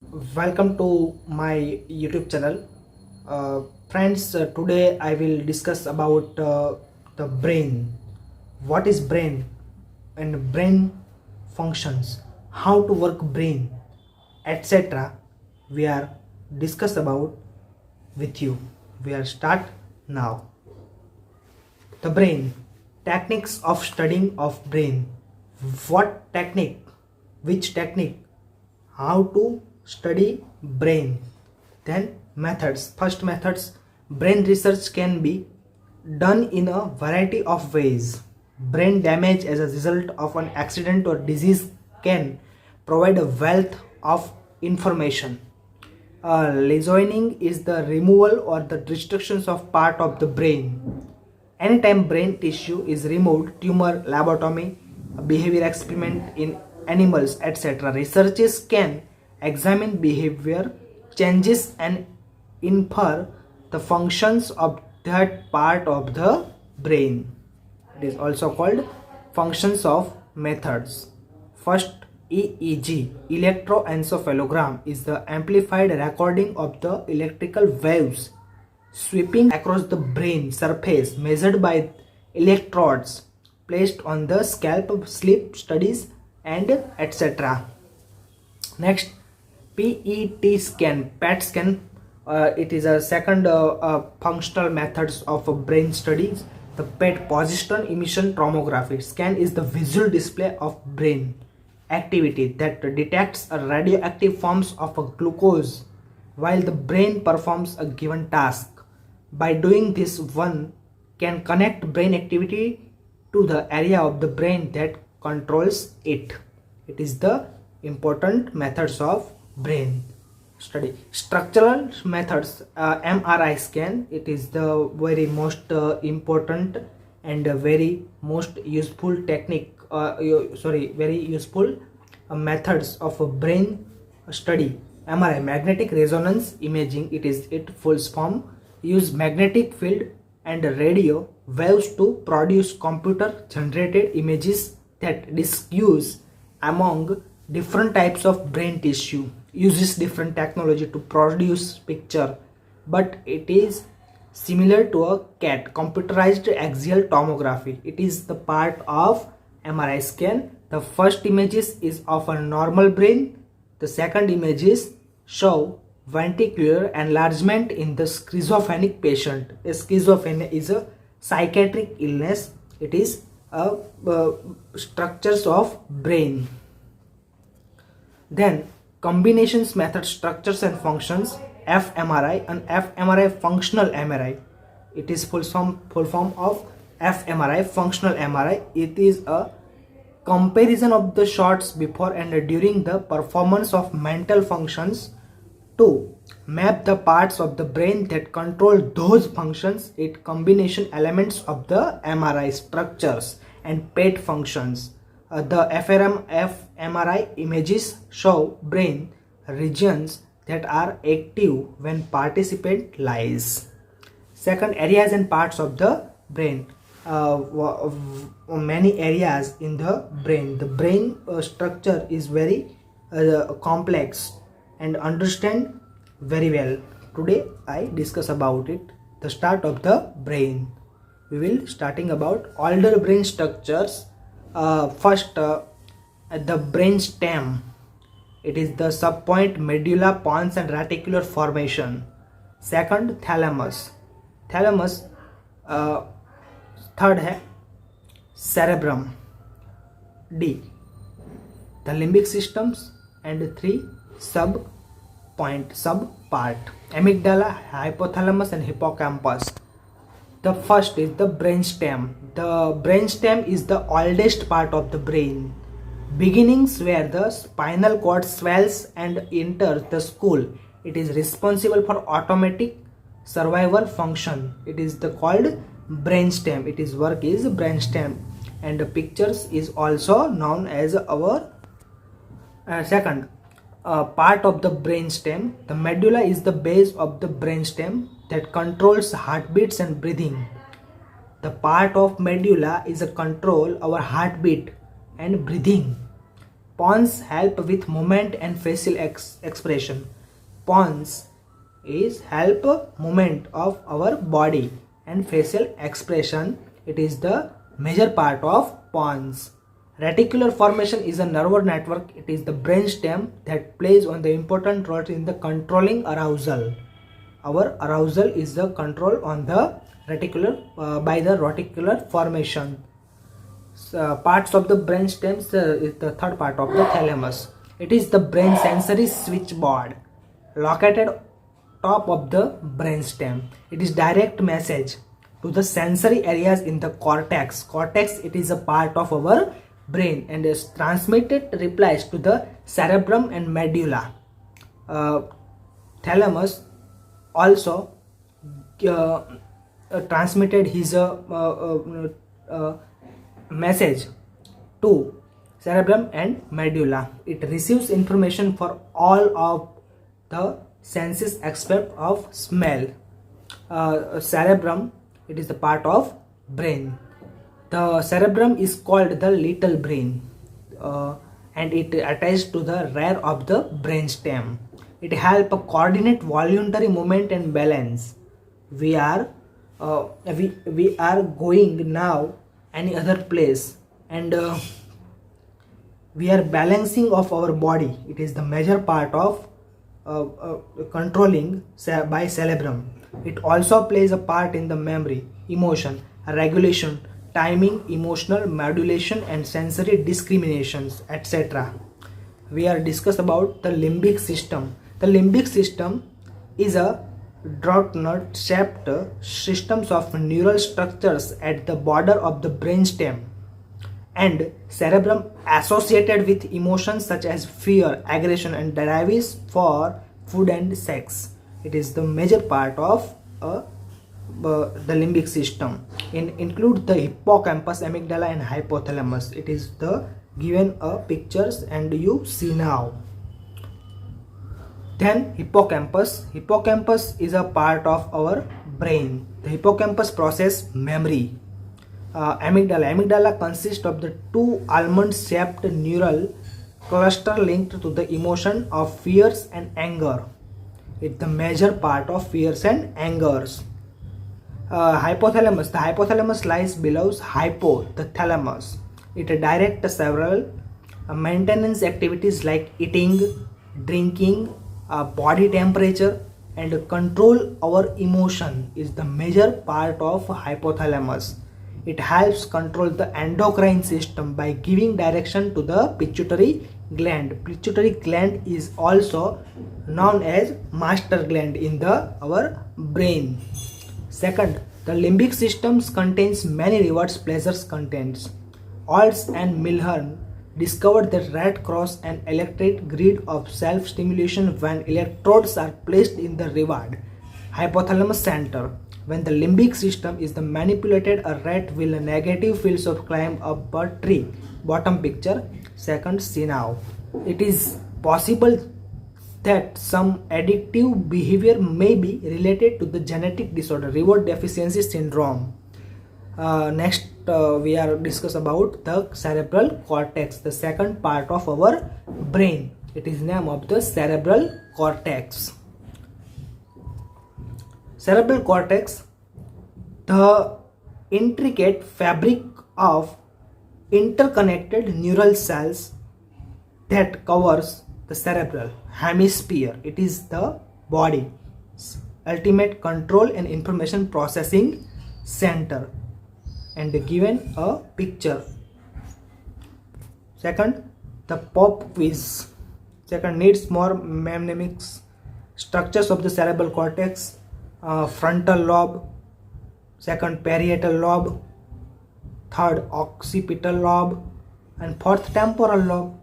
Welcome to my YouTube channel. Friends, today I will discuss about the brain. What is brain and brain functions, how to work brain, etc. We are discuss about with you. We are start now. The brain, techniques of studying of brain. What technique? Which technique? How to study brain. Then methods. First, methods. Brain research can be done in a variety of ways. Brain damage as a result of an accident or disease can provide a wealth of information. Lesioning is the removal or the destructions of part of the brain. Anytime brain tissue is removed, tumor, lobotomy, behavior experiment in animals, etc. Researchers can examine behavior changes and infer the functions of that part of the brain. It is also called functions of methods. First, EEG, electroencephalogram, is the amplified recording of the electrical waves sweeping across the brain surface measured by electrodes placed on the scalp. Sleep studies and etc. Next, PET scan, PET scan. It is a second functional methods of brain studies. The PET, positron emission tomography scan, is the visual display of brain activity that detects a radioactive forms of a glucose while the brain performs a given task. By doing this, one can connect brain activity to the area of the brain that controls it. It is the important methods of brain study. Structural methods, MRI scan, it is the very most important and very most useful technique, very useful methods of a brain study. MRI, magnetic resonance imaging, it full form, use magnetic field and radio waves to produce computer generated images that discuss among different types of brain tissue, uses different technology to produce picture, but it is similar to a CAT, computerized axial tomography. It is the part of MRI scan. The first images is of a normal brain. The second images show ventricular enlargement in the schizophrenic patient. Schizophrenia is a psychiatric illness. It is structures of brain. Then combinations method, structures and functions, fMRI and fMRI functional MRI. It is full form of fMRI functional MRI. It is a comparison of the shots before and during the performance of mental functions to map the parts of the brain that control those functions. It combination elements of the MRI structures and PET functions. The fMRI images show brain regions that are active when participant lies. Second, areas and parts of the brain. Many areas in the brain. The brain structure is very complex and understand very well. Today I discuss about it. The start of the brain. We will starting about older brain structures. First, the brain stem. It is the subpoint, medulla, pons and reticular formation. Second, thalamus. Thalamus. Third है cerebrum. D, the limbic systems, and 3 sub part, amygdala, hypothalamus and hippocampus. The first is the brainstem. The brainstem is the oldest part of the brain, beginnings where the spinal cord swells and enters the skull. It is responsible for automatic survival function. It is the called brainstem. It is work is brainstem, and the pictures is also known as our second part of the brainstem. The medulla is the base of the brainstem that controls heartbeats and breathing. The part of medulla is a control our heartbeat and breathing. Pons help with movement and facial expression. Pons is help movement of our body and facial expression. It is the major part of pons. Reticular formation is a nerve network. It is the brainstem that plays on the important role in the controlling arousal. Our arousal is the control on the reticular by the reticular formation. Parts of the brainstem is the third part of the thalamus. It is the brain sensory switchboard located top of the brainstem. It is direct message to the sensory areas in the cortex. Cortex, it is a part of our brain and is transmitted replies to the cerebrum and medulla. Thalamus also transmitted his message to cerebrum and medulla. It receives information for all of the senses except of smell. Cerebrum, it is the part of brain. The cerebrum is called the little brain and it attached to the rear of the brainstem. It helps coordinate voluntary movement and balance. We are going now any other place and we are balancing of our body. It is the major part of controlling by cerebrum. It also plays a part in the memory, emotion, regulation, timing, emotional modulation and sensory discriminations, etc. We are discuss about the limbic system. The limbic system is a donut shaped systems of neural structures at the border of the brainstem and cerebrum associated with emotions such as fear, aggression and drives for food and sex. It is the major part of the limbic system. Include the hippocampus, amygdala and hypothalamus. It is the given pictures and you see now. Then hippocampus. Hippocampus is a part of our brain. The hippocampus process memory. Amygdala. Amygdala consists of the two almond-shaped neural cluster linked to the emotion of fears and anger. It's the major part of fears and angers. Hypothalamus. The hypothalamus lies below hypo, the thalamus. It directs several maintenance activities like eating, drinking, body temperature and control our emotion is the major part of hypothalamus. It helps control the endocrine system by giving direction to the pituitary gland. Pituitary gland is also known as master gland in our brain. Second, the limbic system contains many rewards pleasures contents. Olds and Milhern discovered that rat cross an electric grid of self-stimulation when electrodes are placed in the reward hypothalamus center. When the limbic system is manipulated, a rat will negative fields of climb up a tree. Bottom picture, second see now. It is possible that some addictive behavior may be related to the genetic disorder reward deficiency syndrome. Next we are discuss about the cerebral cortex, the second part of our brain. It is name of the cerebral cortex. Cerebral cortex, the intricate fabric of interconnected neural cells that covers the cerebral hemisphere. It is the body's ultimate control and information processing center. And given a picture. Second, the pop quiz. Second, needs more mnemonics. Structures of the cerebral cortex. Frontal lobe. Second, parietal lobe. Third, occipital lobe. And fourth, temporal lobe.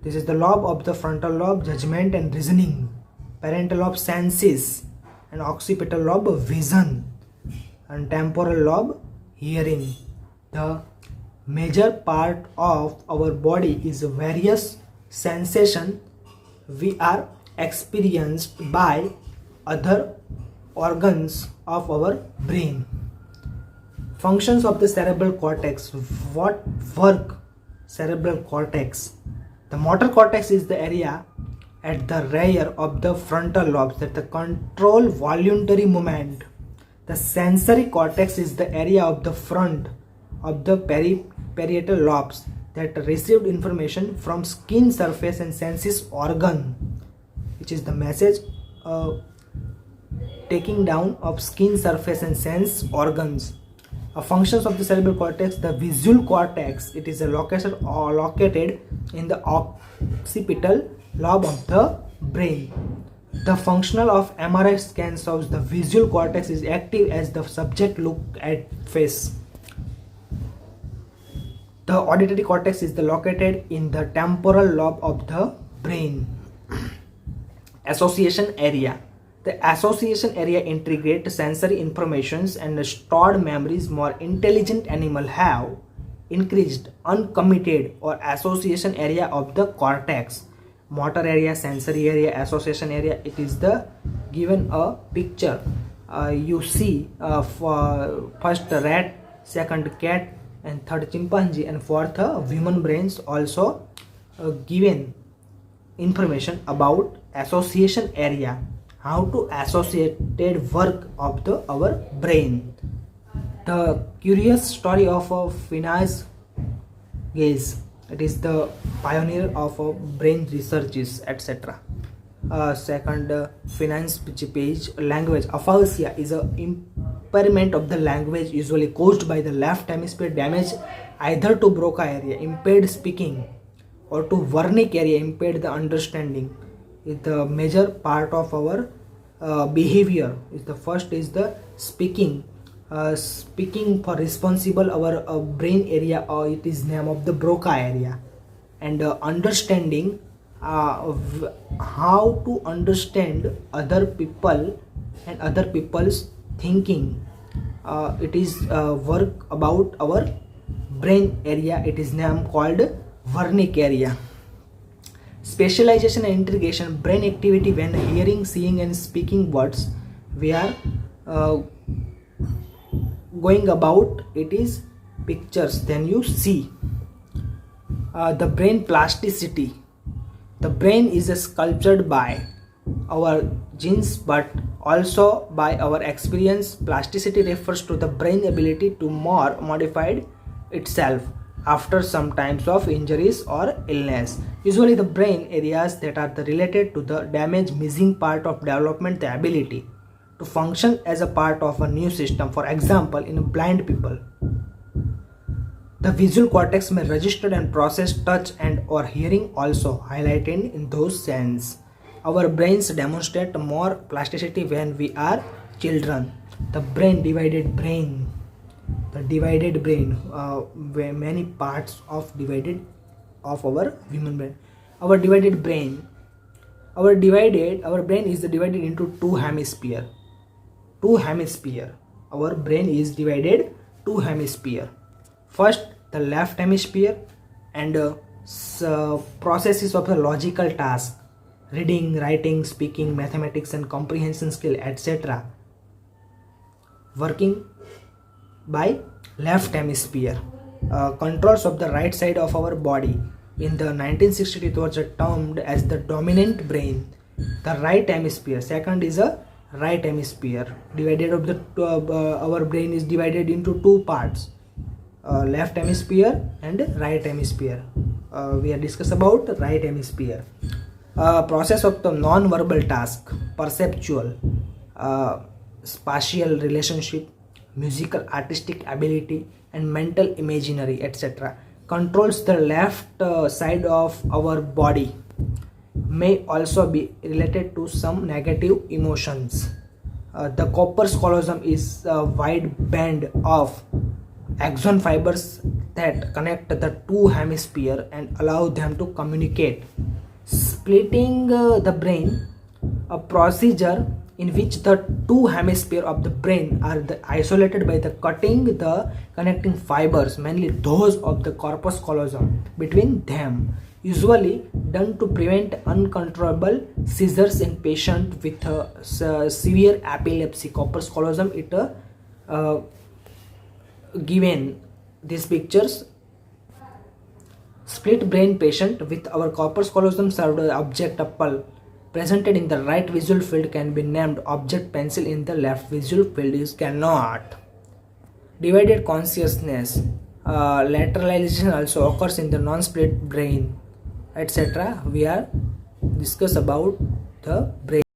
This is the lobe of the frontal lobe, judgment and reasoning. Parietal lobe, senses. And occipital lobe, vision. And temporal lobe, hearing. The major part of our body is various sensation we are experienced by other organs of our brain. Functions of the cerebral cortex. What work cerebral cortex? The motor cortex is the area at the rear of the frontal lobes that control voluntary movement. The sensory cortex is the area of the front of the parietal lobes that received information from skin surface and senses organ, which is the message taking down of skin surface and sense organs. Functions of the cerebral cortex: the visual cortex, it is located in the occipital lobe of the brain. The functional of MRI scan shows the visual cortex is active as the subject look at face. The auditory cortex is located in the temporal lobe of the brain. Association area. The association area integrates sensory informations and stored memories. More intelligent animals have increased uncommitted or association area of the cortex. Motor area, sensory area, association area. It is the given a picture. You see for first rat, second cat, and third chimpanzee, and fourth human brains also given information about association area, how to associated work of our brain. The curious story of Phineas Gage, it is the pioneer of brain researches, etc. Second, finance page. Language aphasia is a impairment of the language usually caused by the left hemisphere damage either to Broca area, impaired speaking, or to Wernicke area, impaired the understanding. Is the major part of our behavior. Is the first is the speaking. Speaking for responsible our brain area, or it is name of the Broca area, and understanding how to understand other people and other people's thinking. It is work about our brain area, it is name called Wernicke area. Specialization and integration. Brain activity when hearing, seeing and speaking words. We are going about, it is pictures, then you see. The brain plasticity. The brain is sculptured by our genes but also by our experience. Plasticity refers to the brain ability to modify itself after some times of injuries or illness. Usually the brain areas that are related to the damaged missing part of development, the ability to function as a part of a new system. For example, in blind people, the visual cortex may register and process touch and or hearing, also highlighted in those sense. Our brains demonstrate more plasticity when we are children. The divided brain, where many parts of divided of our human brain. Our brain is divided into two hemisphere. Our brain is divided two hemisphere. First, the left hemisphere and processes of the logical task, reading, writing, speaking, mathematics and comprehension skill, etc. working by left hemisphere. Controls of the right side of our body. In the 1960s, it was termed as the dominant brain. The right hemisphere. Second is a right hemisphere. Divided of the our brain is divided into two parts. Left hemisphere and right hemisphere. We are discuss about right hemisphere. Process of the non-verbal task, perceptual, spatial relationship, musical artistic ability and mental imaginary, etc. controls the left side of our body. May also be related to some negative emotions. The corpus callosum is a wide band of axon fibers that connect the two hemispheres and allow them to communicate. Splitting the brain, a procedure in which the two hemispheres of the brain are isolated by the cutting the connecting fibers, mainly those of the corpus callosum, between them, usually done to prevent uncontrollable seizures in patients with severe epilepsy. Corpus callosum, it given these pictures. Split brain patient with our corpus callosum served object apple presented in the right visual field can be named object pencil in the left visual field is cannot. Divided consciousness lateralization also occurs in the non-split brain, etc. We are discuss about the brain.